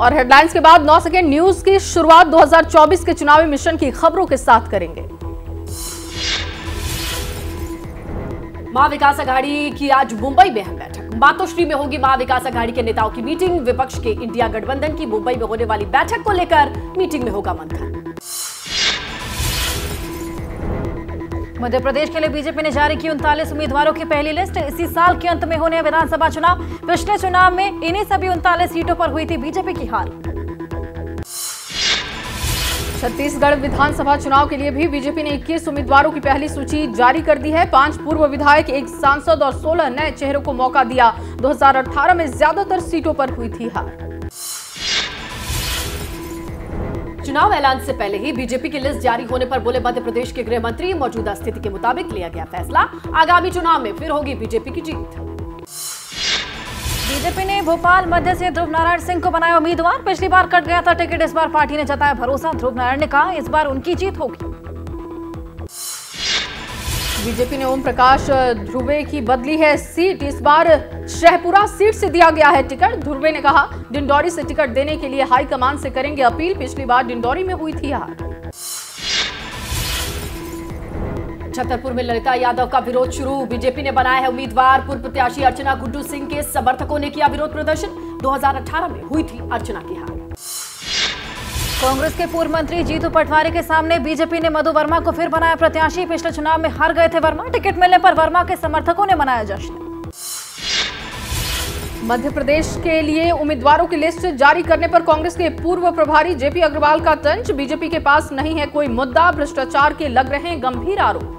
और हेडलाइंस के बाद 9 सेकेंड न्यूज की शुरुआत 2024 के चुनावी मिशन की खबरों के साथ करेंगे। महाविकास आघाड़ी की आज मुंबई में है बैठक। मातोश्री में होगी महाविकास आघाड़ी के नेताओं की मीटिंग। विपक्ष के इंडिया गठबंधन की मुंबई में होने वाली बैठक को लेकर मीटिंग में होगा मंथन। मध्य प्रदेश के लिए बीजेपी ने जारी की 39 उम्मीदवारों की पहली लिस्ट। इसी साल के अंत में होने विधानसभा चुनाव। पिछले चुनाव में इन्हीं सभी 39 सीटों पर हुई थी बीजेपी की हार। छत्तीसगढ़ विधानसभा चुनाव के लिए भी बीजेपी ने 21 उम्मीदवारों की पहली सूची जारी कर दी है। 5 पूर्व विधायक, 1 सांसद और 16 नए चेहरों को मौका दिया। 2018 में ज्यादातर सीटों पर हुई थी हार। चुनाव ऐलान से पहले ही बीजेपी की लिस्ट जारी होने पर बोले मध्य प्रदेश के गृह मंत्री, मौजूदा स्थिति के मुताबिक लिया गया फैसला। आगामी चुनाव में फिर होगी बीजेपी की जीत। बीजेपी ने भोपाल मध्य से ध्रुव नारायण सिंह को बनाया उम्मीदवार। पिछली बार कट गया था टिकट, इस बार पार्टी ने जताया भरोसा। ध्रुव नारायण ने कहा इस बार उनकी जीत होगी। बीजेपी ने ओम प्रकाश ध्रुवे की बदली है सीट। इस बार शहपुरा सीट से दिया गया है टिकट। ध्रुवे ने कहा डिंडौरी से टिकट देने के लिए हाईकमान से करेंगे अपील। पिछली बार डिंडौरी में हुई थी हार। छतरपुर में ललिता यादव का विरोध शुरू। बीजेपी ने बनाया है उम्मीदवार। पूर्व प्रत्याशी अर्चना गुड्डू सिंह के समर्थकों ने किया विरोध प्रदर्शन। 2018 में हुई थी अर्चना की हार। कांग्रेस के पूर्व मंत्री जीतू पटवारी के सामने बीजेपी ने मधु वर्मा को फिर बनाया प्रत्याशी। पिछले चुनाव में हार गए थे वर्मा। टिकट मिलने पर वर्मा के समर्थकों ने मनाया जश्न। मध्य प्रदेश के लिए उम्मीदवारों की लिस्ट जारी करने पर कांग्रेस के पूर्व प्रभारी जेपी अग्रवाल का तंज। बीजेपी के पास नहीं है कोई मुद्दा, भ्रष्टाचार के लग रहे हैं गंभीर आरोप।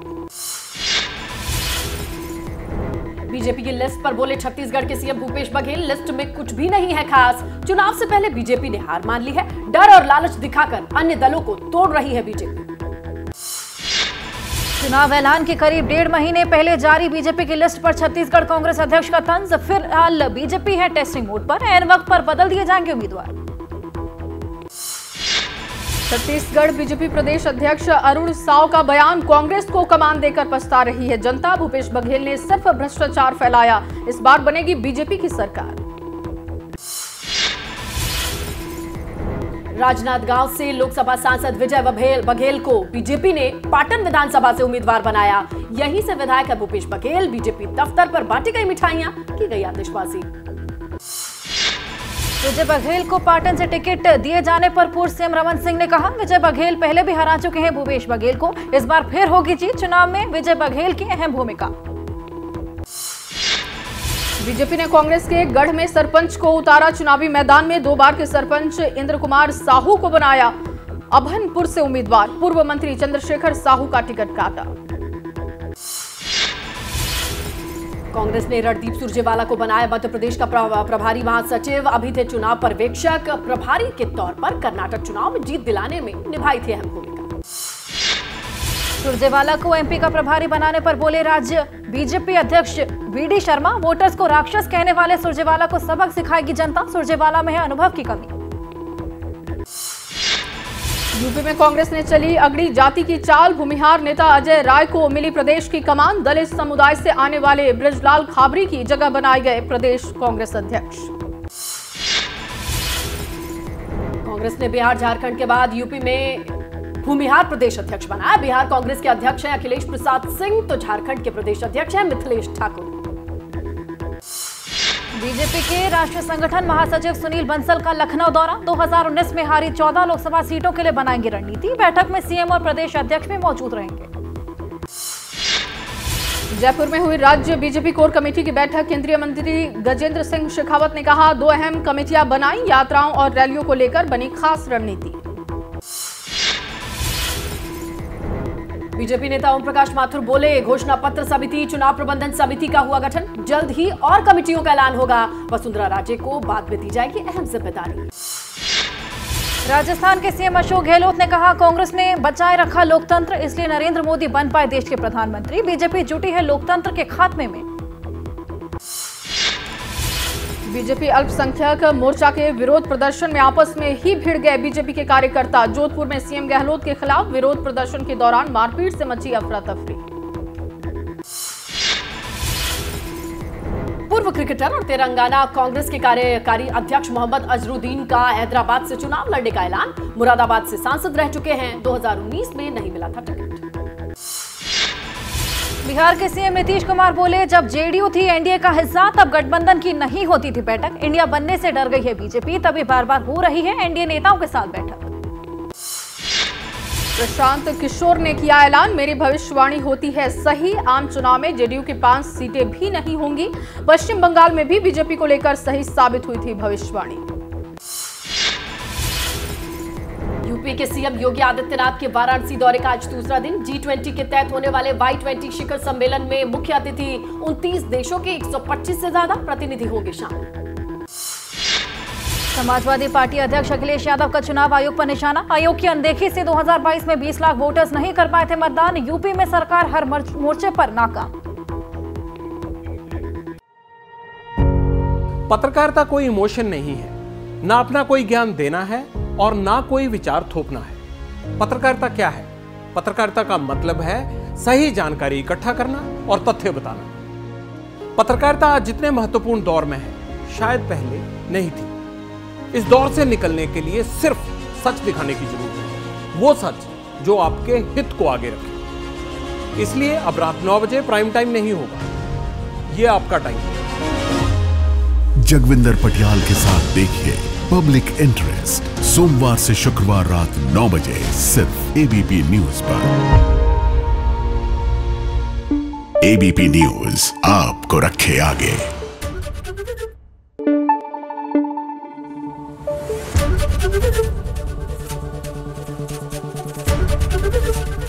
बीजेपी की लिस्ट पर बोले छत्तीसगढ़ के सीएम भूपेश बघेल, लिस्ट में कुछ भी नहीं है खास। चुनाव से पहले बीजेपी ने हार मान ली है। डर और लालच दिखाकर अन्य दलों को तोड़ रही है बीजेपी। चुनाव ऐलान के करीब 1.5 महीने पहले जारी बीजेपी की लिस्ट पर छत्तीसगढ़ कांग्रेस अध्यक्ष का तंज। फिलहाल बीजेपी है टेस्टिंग मोड पर। ऐन वक्त पर बदल दिए जाएंगे उम्मीदवार। छत्तीसगढ़ बीजेपी प्रदेश अध्यक्ष अरुण साव का बयान, कांग्रेस को कमान देकर पछता रही है जनता। भूपेश बघेल ने सिर्फ भ्रष्टाचार फैलाया। इस बार बनेगी बीजेपी की सरकार। राजनांदगांव से लोकसभा सांसद विजय बघेल को बीजेपी ने पाटन विधानसभा से उम्मीदवार बनाया। यहीं से विधायक है भूपेश बघेल। बीजेपी दफ्तर पर बांटी गई मिठाइयां, की गई आतिशबाजी। विजय बघेल को पाटन से टिकट दिए जाने पर पूर्व सीएम रमन सिंह ने कहा विजय बघेल पहले भी हरा चुके हैं भूपेश बघेल को। इस बार फिर होगी जीत। चुनाव में विजय बघेल की अहम भूमिका। बीजेपी ने कांग्रेस के गढ़ में सरपंच को उतारा। चुनावी मैदान में 2 बार के सरपंच इंद्र कुमार साहू को बनाया अभनपुर से उम्मीदवार। पूर्व मंत्री चंद्रशेखर साहू का टिकट काटा। कांग्रेस ने रणदीप सुरजेवाला को बनाया मध्य प्रदेश का प्रभारी महासचिव। अभी थे चुनाव पर्यवेक्षक। प्रभारी के तौर पर कर्नाटक चुनाव में जीत दिलाने में निभाई थी अहम भूमिका। सुरजेवाला को एमपी का प्रभारी बनाने पर बोले राज्य बीजेपी अध्यक्ष वीडी शर्मा, वोटर्स को राक्षस कहने वाले सुरजेवाला को सबक सिखाएगी जनता। सुरजेवाला में है अनुभव की कमी। यूपी में कांग्रेस ने चली अगड़ी जाति की चाल। भूमिहार नेता अजय राय को मिली प्रदेश की कमान। दलित समुदाय से आने वाले बृजलाल खाबरी की जगह बनाए गए प्रदेश कांग्रेस अध्यक्ष। कांग्रेस ने बिहार झारखंड के बाद यूपी में भूमिहार प्रदेश अध्यक्ष बनाया। बिहार कांग्रेस के अध्यक्ष हैं अखिलेश प्रसाद सिंह, तो झारखंड के प्रदेश अध्यक्ष हैं मिथिलेश ठाकुर। बीजेपी के राष्ट्रीय संगठन महासचिव सुनील बंसल का लखनऊ दौरा। 2019 में हारी 14 लोकसभा सीटों के लिए बनाएंगे रणनीति। बैठक में सीएम और प्रदेश अध्यक्ष भी मौजूद रहेंगे। जयपुर में हुई राज्य बीजेपी कोर कमेटी की बैठक। केंद्रीय मंत्री गजेंद्र सिंह शेखावत ने कहा 2 अहम कमेटियां बनाई। यात्राओं और रैलियों को लेकर बनी खास रणनीति। बीजेपी नेता ओम प्रकाश माथुर बोले घोषणा पत्र समिति, चुनाव प्रबंधन समिति का हुआ गठन। जल्द ही और कमेटियों का ऐलान होगा। वसुंधरा राजे को बाद में दी जाएगी अहम जिम्मेदारी। राजस्थान के सीएम अशोक गहलोत ने कहा कांग्रेस ने बचाए रखा लोकतंत्र, इसलिए नरेंद्र मोदी बन पाए देश के प्रधानमंत्री। बीजेपी जुटी है लोकतंत्र के खात्मे में। बीजेपी अल्पसंख्यक मोर्चा के विरोध प्रदर्शन में आपस में ही भिड़ गए बीजेपी के कार्यकर्ता। जोधपुर में सीएम गहलोत के खिलाफ विरोध प्रदर्शन के दौरान मारपीट से मची अफरा तफरी। पूर्व क्रिकेटर और तेलंगाना कांग्रेस के कार्यकारी अध्यक्ष मोहम्मद अजरुद्दीन का हैदराबाद से चुनाव लड़ने का ऐलान। मुरादाबाद से सांसद रह चुके हैं, 2019 में नहीं मिला था टिकट। बिहार के सीएम नीतीश कुमार बोले, जब जेडीयू थी एनडीए का हिस्सा तब गठबंधन की नहीं होती थी बैठक। इंडिया बनने से डर गई है बीजेपी, तभी बार बार हो रही है एनडीए नेताओं के साथ बैठक। प्रशांत किशोर ने किया ऐलान, मेरी भविष्यवाणी होती है सही, आम चुनाव में जेडीयू की 5 सीटें भी नहीं होंगी। पश्चिम बंगाल में भी बीजेपी को लेकर सही साबित हुई थी भविष्यवाणी। यूपी के सीएम योगी आदित्यनाथ के वाराणसी दौरे का आज दूसरा दिन। G20 के तहत होने वाले Y20 शिखर सम्मेलन में मुख्य अतिथि 29 देशों के 125 से ज्यादा प्रतिनिधि होंगे शामिल। समाजवादी पार्टी अध्यक्ष अखिलेश यादव का चुनाव आयोग पर निशाना। आयोग की अनदेखी से 2022 में 20 लाख वोटर्स नहीं कर पाए थे मतदान। यूपी में सरकार हर मोर्चे पर नाकाम। पत्रकारिता कोई इमोशन नहीं है, ना अपना कोई ज्ञान देना है और ना कोई विचार थोपना है। पत्रकारिता क्या है? पत्रकारिता का मतलब है सही जानकारी इकट्ठा करना और तथ्य बताना। पत्रकारिता आज जितने महत्वपूर्ण दौर में है, शायद पहले नहीं थी। इस दौर से निकलने के लिए सिर्फ सच दिखाने की जरूरत है, वो सच जो आपके हित को आगे रखे। इसलिए अब रात 9 बजे प्राइम टाइम नहीं होगा, ये आपका टाइम है। जगविंदर पटियाल के साथ देखिए पब्लिक इंटरेस्ट, सोमवार से शुक्रवार रात 9 बजे सिर्फ एबीपी न्यूज पर। एबीपी न्यूज आपको रखे आगे।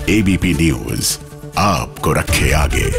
एबीपी न्यूज आपको रखे आगे।